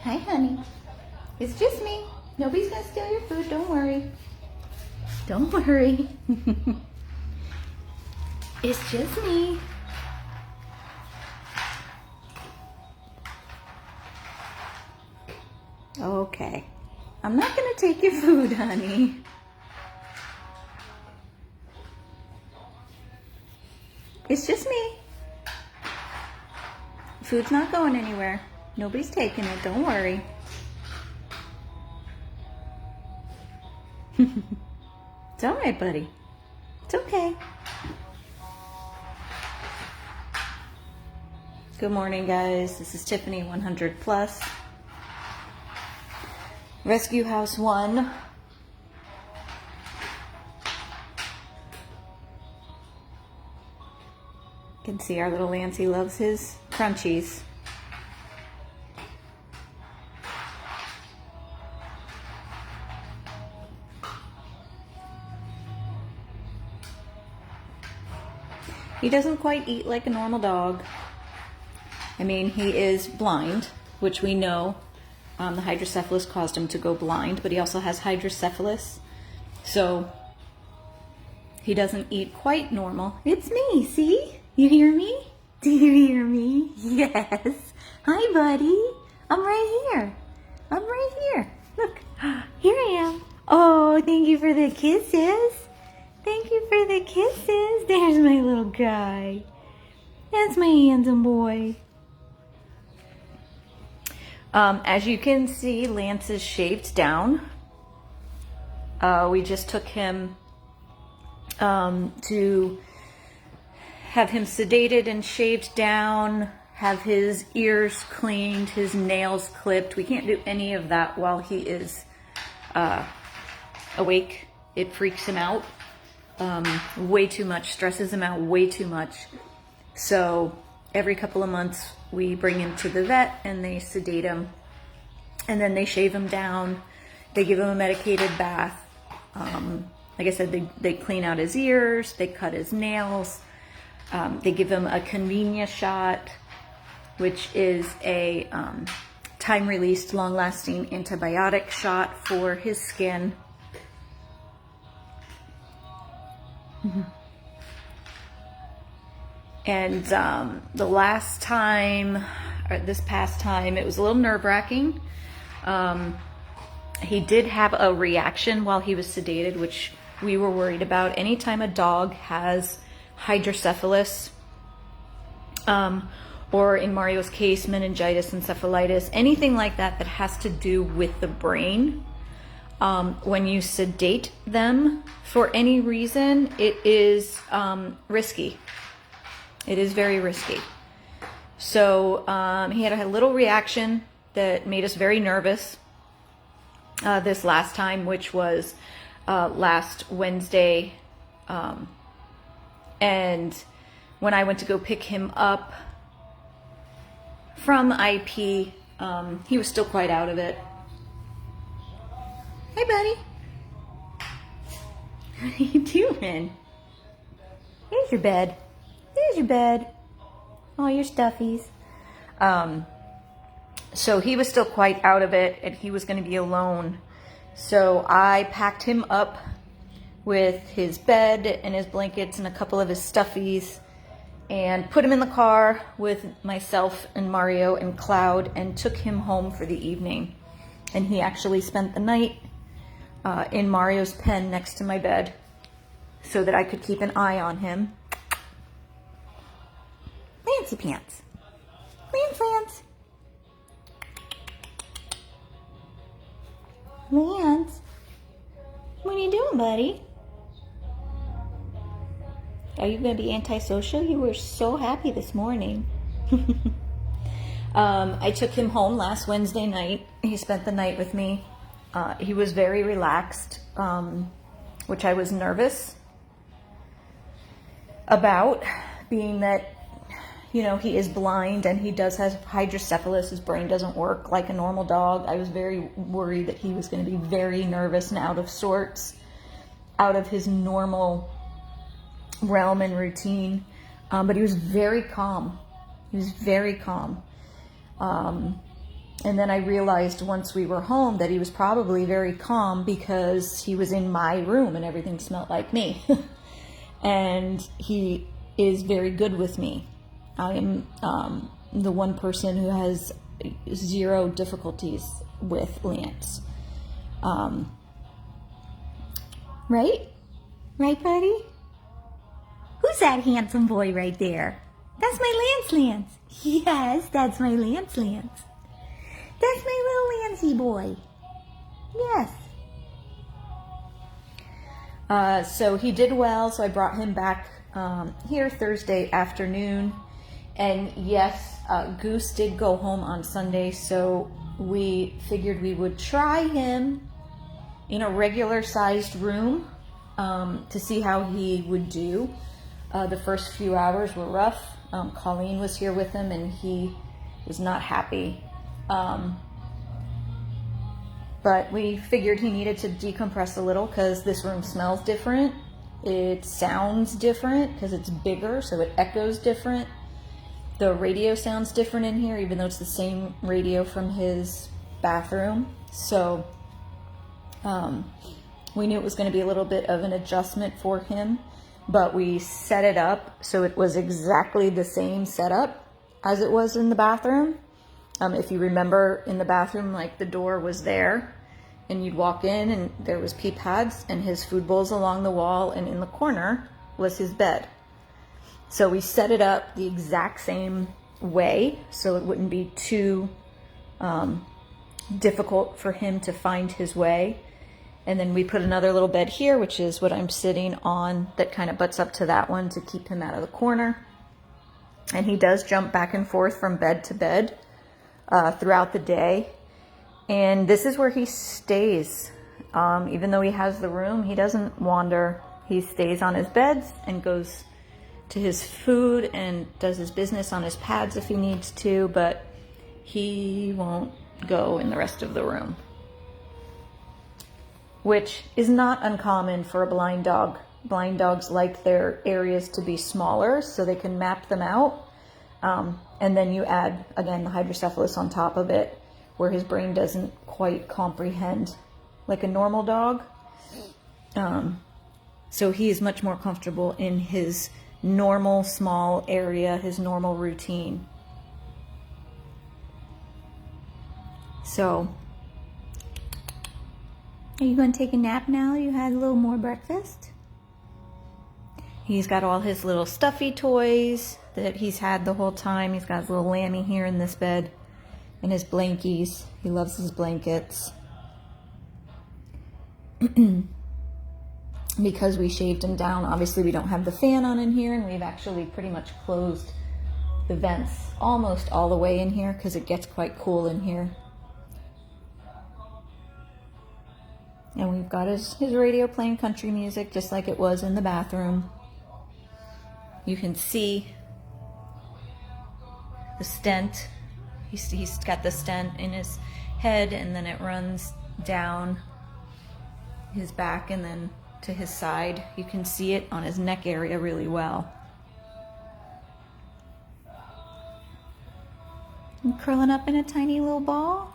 Hi, honey. It's just me. Nobody's gonna steal your food. Don't worry. Don't worry. It's just me. Okay. I'm not gonna take your food, honey. It's just me. Food's not going anywhere. Nobody's taking it. Don't worry. It's all right, buddy. It's okay. Good morning, guys. This is Tiffany 100 Plus. Rescue House 1. You can see our little Lancey loves his crunchies. He doesn't quite eat like a normal dog. I mean, he is blind, which we know the hydrocephalus caused him to go blind, but he also has hydrocephalus, so he doesn't eat quite normal. It's me, see? You hear me? Do you hear me? Yes. Hi, buddy. I'm right here. I'm right here. Look, here I am. Oh, thank you for the kisses. Thank you for the kisses. There's my little guy. That's my handsome boy. As you can see, Lance is shaved down. We just took him to have him sedated and shaved down, have his ears cleaned, his nails clipped. We can't do any of that while he is awake. It freaks him out way too much, stresses him out way too much. So every couple of months we bring him to the vet and they sedate him, and then they shave him down. They give him a medicated bath. Like I said, they clean out his ears, they cut his nails, they give him a convenience shot, which is a time-released, long-lasting antibiotic shot for his skin. And the last time, or this past time, it was a little nerve-wracking. He did have a reaction while he was sedated, which we were worried about. Anytime a dog has hydrocephalus, or in Mario's case, meningitis, encephalitis, anything like that that has to do with the brain, when you sedate them for any reason, it is risky. It is very risky. So he had a little reaction that made us very nervous this last time, which was last Wednesday. And when I went to go pick him up from IP, he was still quite out of it. Hey, buddy. What are you doing? Here's your bed. There's your bed. Oh, your stuffies. So he was still quite out of it, and he was going to be alone. So I packed him up with his bed and his blankets and a couple of his stuffies and put him in the car with myself and Mario and Cloud and took him home for the evening. And he actually spent the night in Mario's pen next to my bed so that I could keep an eye on him. Lancey Pants. Lance. Lance. What are you doing, buddy? Are you going to be antisocial? You were so happy this morning. I took him home last Wednesday night. He spent the night with me. He was very relaxed, which I was nervous about, being that, you know, he is blind and he does have hydrocephalus. His brain doesn't work like a normal dog. I was very worried that he was going to be very nervous and out of sorts, out of his normal realm and routine. But he was very calm. He was very calm. And then I realized once we were home that he was probably very calm because he was in my room and everything smelled like me. And he is very good with me. I am the one person who has zero difficulties with Lance. Right? Right, buddy? Who's that handsome boy right there? That's my Lance. Yes, that's my Lance. That's my little Lancey boy. Yes. So he did well, so I brought him back here Thursday afternoon. And yes, Goose did go home on Sunday, so we figured we would try him in a regular sized room to see how he would do. The first few hours were rough. Colleen was here with him and he was not happy. But we figured he needed to decompress a little because this room smells different. It sounds different because it's bigger, so it echoes different. The radio sounds different in here, even though it's the same radio from his bathroom. So we knew it was going to be a little bit of an adjustment for him, but we set it up so it was exactly the same setup as it was in the bathroom. If you remember, in the bathroom, like the door was there and you'd walk in and there was pee pads and his food bowls along the wall, and in the corner was his bed. So we set it up the exact same way so it wouldn't be too difficult for him to find his way. And then we put another little bed here, which is what I'm sitting on, that kind of butts up to that one to keep him out of the corner. And he does jump back and forth from bed to bed throughout the day. And this is where he stays. Even though he has the room, he doesn't wander. He stays on his beds and goes to his food and does his business on his pads if he needs to, but he won't go in the rest of the room, which is not uncommon for a blind dog. Blind dogs like their areas to be smaller so they can map them out. And then you add, again, the hydrocephalus on top of it, where his brain doesn't quite comprehend like a normal dog. So he is much more comfortable in his normal small area, his normal routine. So, are you going to take a nap now? You had a little more breakfast? He's got all his little stuffy toys that he's had the whole time. He's got his little Lammy here in this bed and his blankies. He loves his blankets. Because we shaved him down, obviously we don't have the fan on in here, and we've actually pretty much closed the vents almost all the way in here because it gets quite cool in here. And we've got his radio playing country music just like it was in the bathroom. You can see the stent. He's got the stent in his head, and then it runs down his back and then to his side. You can see it on his neck area really well. And curling up in a tiny little ball.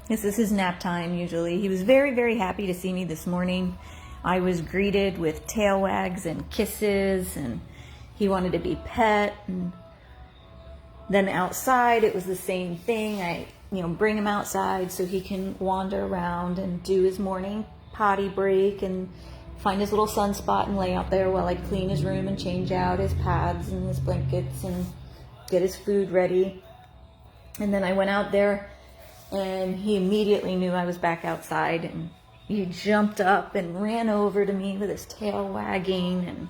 This is his nap time usually. He was very, very happy to see me this morning. I was greeted with tail wags and kisses, and he wanted to be pet. And then outside it was the same thing. I bring him outside so he can wander around and do his morning potty break and find his little sunspot and lay out there while I clean his room and change out his pads and his blankets and get his food ready. And then I went out there and he immediately knew I was back outside, and he jumped up and ran over to me with his tail wagging, and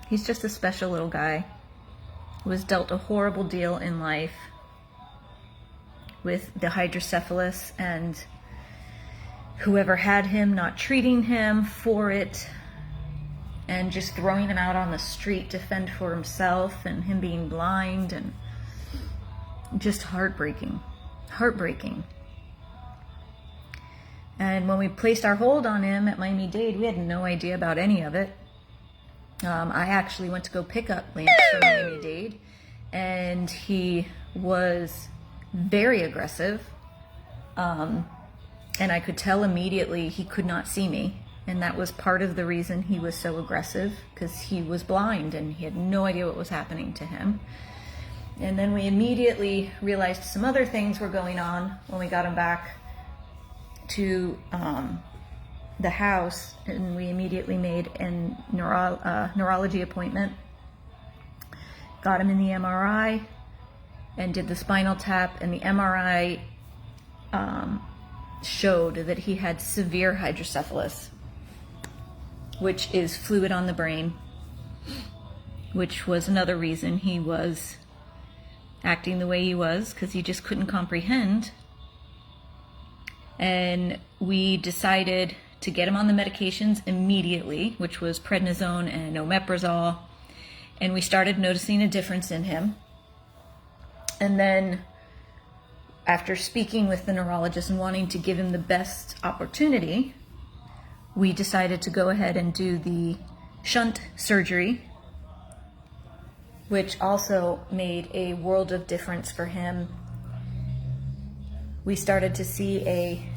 he's just a special little guy who was dealt a horrible deal in life with the hydrocephalus, and whoever had him not treating him for it and just throwing him out on the street to fend for himself, and him being blind, and just heartbreaking. And when we placed our hold on him at Miami-Dade, we had no idea about any of it. I actually went to go pick up Lance from Miami-Dade, and he was very aggressive. And I could tell immediately he could not see me. And that was part of the reason he was so aggressive, because he was blind and he had no idea what was happening to him. And then we immediately realized some other things were going on when we got him back to the house, and we immediately made a neurology appointment, got him in the MRI, and did the spinal tap, and the MRI showed that he had severe hydrocephalus, which is fluid on the brain, which was another reason he was acting the way he was, because he just couldn't comprehend. And we decided to get him on the medications immediately, which was prednisone and omeprazole, and we started noticing a difference in him. And then after speaking with the neurologist and wanting to give him the best opportunity, we decided to go ahead and do the shunt surgery, which also made a world of difference for him. We started to see a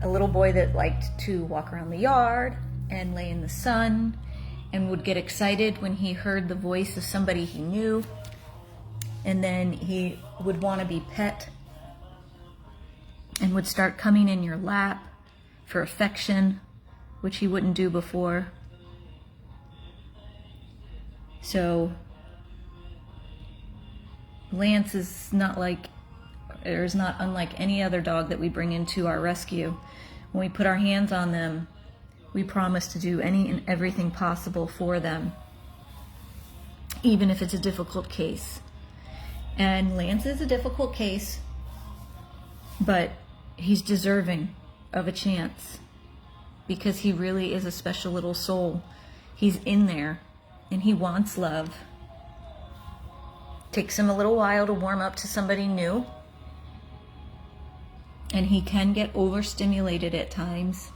little boy that liked to walk around the yard and lay in the sun and would get excited when he heard the voice of somebody he knew. And then he would want to be pet and would start coming in your lap for affection, which he wouldn't do before. So Lance is not unlike any other dog that we bring into our rescue. When we put our hands on them, we promise to do any and everything possible for them, even if it's a difficult case. And Lance is a difficult case, but he's deserving of a chance, because he really is a special little soul. He's in there and he wants love. Takes him a little while to warm up to somebody new, and he can get overstimulated at times,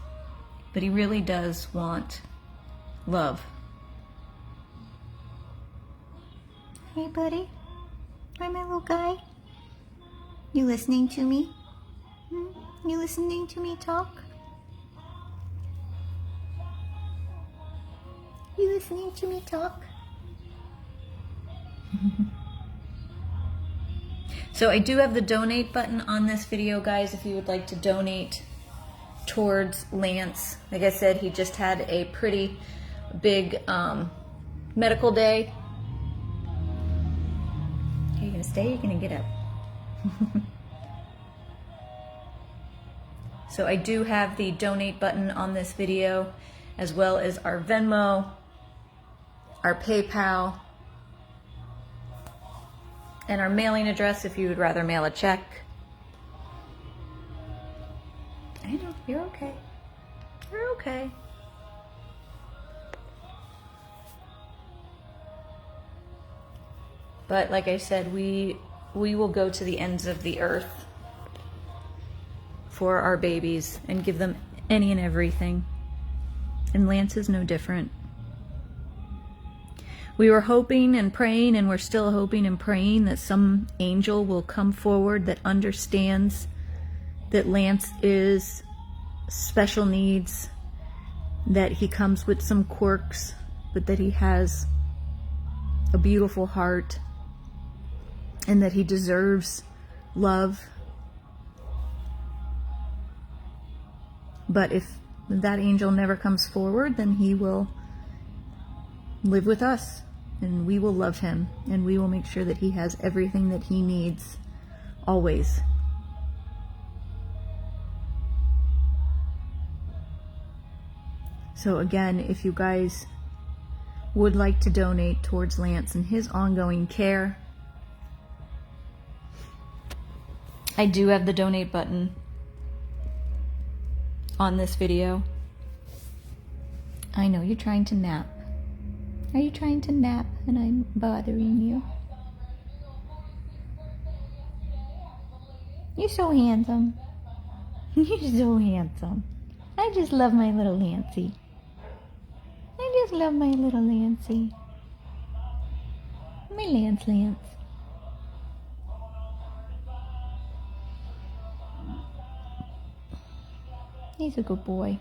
but he really does want love. Hey, buddy. Hi, my little guy. You listening to me? You listening to me talk? You listening to me talk? So I do have the donate button on this video, guys, if you would like to donate towards Lance. Like I said, he just had a pretty big medical day. Are you gonna stay? You're gonna get up. So I do have the donate button on this video, as well as our Venmo, our PayPal, and our mailing address if you would rather mail a check. I know, you're okay. You're okay. But like I said, we will go to the ends of the earth for our babies and give them any and everything. And Lance is no different. We were hoping and praying, and we're still hoping and praying that some angel will come forward that understands that Lance is special needs, that he comes with some quirks, but that he has a beautiful heart, and that he deserves love. But if that angel never comes forward, then he will live with us, and we will love him, and we will make sure that he has everything that he needs, always. So again, if you guys would like to donate towards Lance and his ongoing care, I do have the donate button on this video. I know you're trying to nap. Are you trying to nap and I'm bothering you? You're so handsome. You're so handsome. I just love my little Lancey. I just love my little Lancey. My Lance. He's a good boy.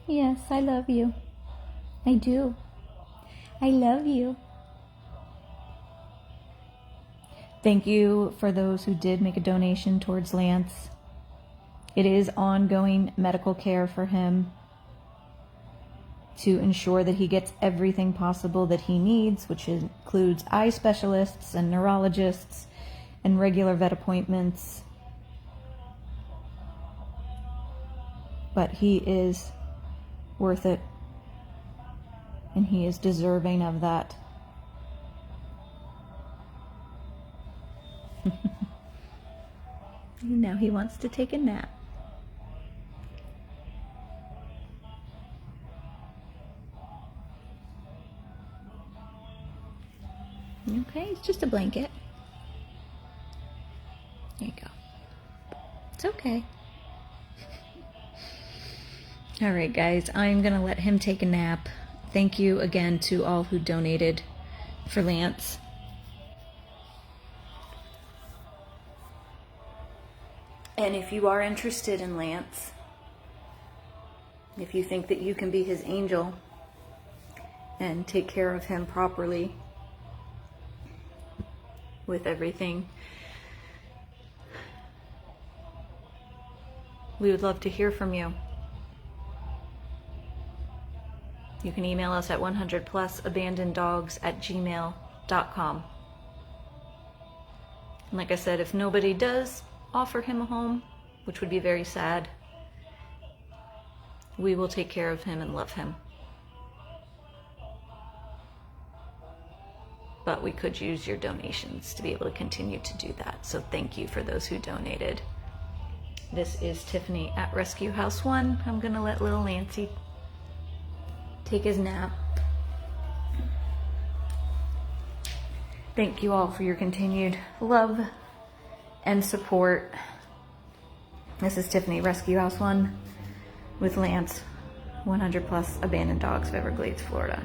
Yes, I love you. I do. I love you. Thank you for those who did make a donation towards Lance. It is ongoing medical care for him to ensure that he gets everything possible that he needs, which includes eye specialists and neurologists and regular vet appointments. But he is worth it, and he is deserving of that. Now he wants to take a nap. Okay, it's just a blanket. There you go. It's okay. All right, guys, I'm going to let him take a nap. Thank you again to all who donated for Lance. And if you are interested in Lance, if you think that you can be his angel and take care of him properly with everything, we would love to hear from you. You can email us at 100plusabandoneddogs@gmail.com. And like I said, if nobody does offer him a home, which would be very sad, we will take care of him and love him. But we could use your donations to be able to continue to do that. So thank you for those who donated. This is Tiffany at Rescue House 1. I'm gonna let little Lancey take his nap. Thank you all for your continued love and support. This is Tiffany, Rescue House 1, with Lance, 100 Plus Abandoned Dogs of Everglades, Florida.